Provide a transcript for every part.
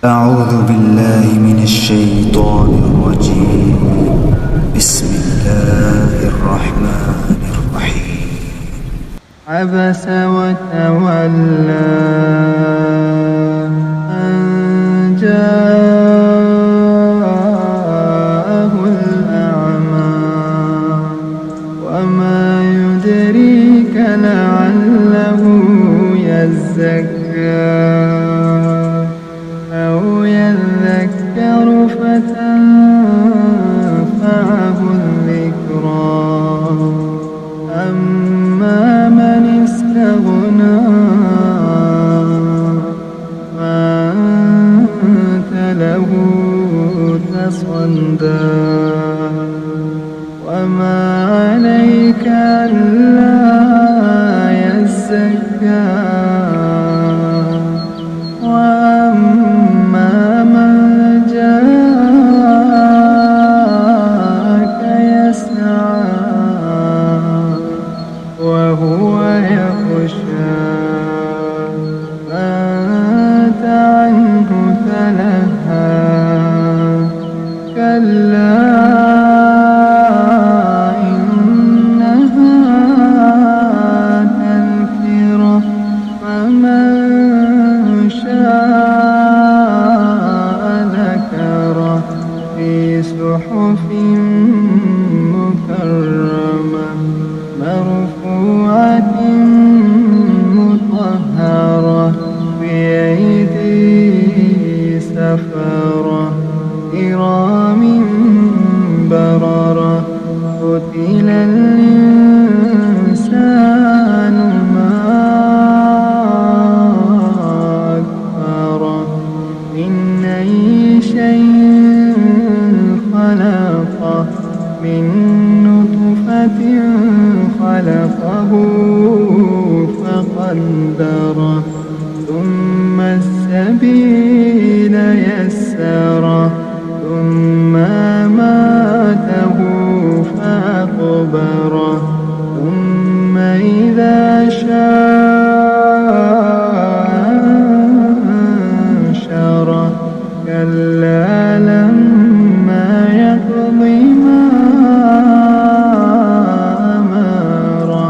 أعوذ بالله من الشيطان الرجيم. بسم الله الرحمن الرحيم. عبس وتولى أن جاءه الأعمى وما يدريك لعله يزكى أو يذكر فتنفعه الذكرى أما من استغنى فأنت له تصدى وما عليك ألا يزكى وأما من جاءك يسعى وهو يخشى فأنت عنه تلهى كلا إنها تذكرة فمن شاء ذكره في صحف مكرمة مرفوعة مطهرة بأيدي سفرة كرام بررة قتل الإنسان ما أكفره من أي شيء خلقه من نطفة خلقه فقدره ثم السبيل يسره ثم أماته فأقبره ثم إذا شاء أنشره كلا لما يقض ما أمره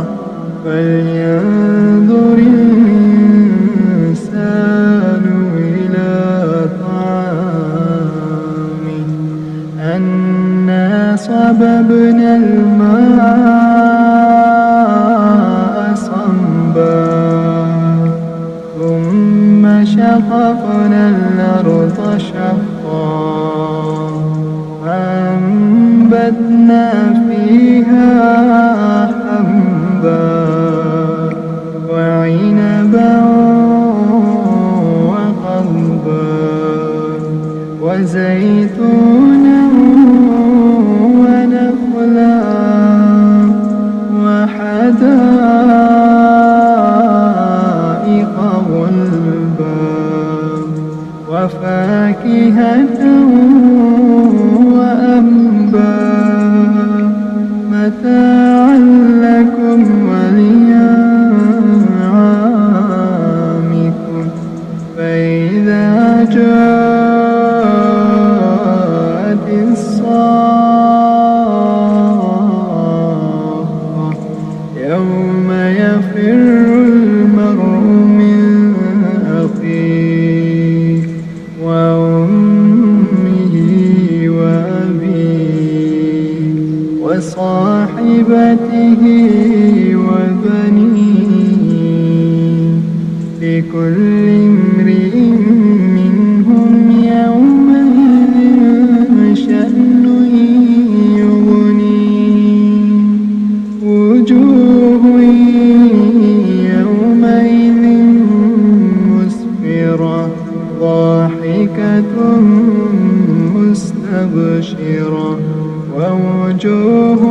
فلينظر الإنسان إلى طعامه أنا صببنا الماء صبا ثم شققنا الأرض شقا فأنبتنا فيها حبا وعنبا وقضبا وزيتونا ونخلا وحدائق غلبا وفاكهة وأبا متاعا لكم ولأنعامكم فإذا جاءت الصاخة يوم يفر المرء من أخيه وأمه وأبيه وصاحبته وبنيه لكل امرئ منهم يومئذ شأن يغنيه وجوه يومئذ مسفرة ضاحكة مستبشرة ووجوه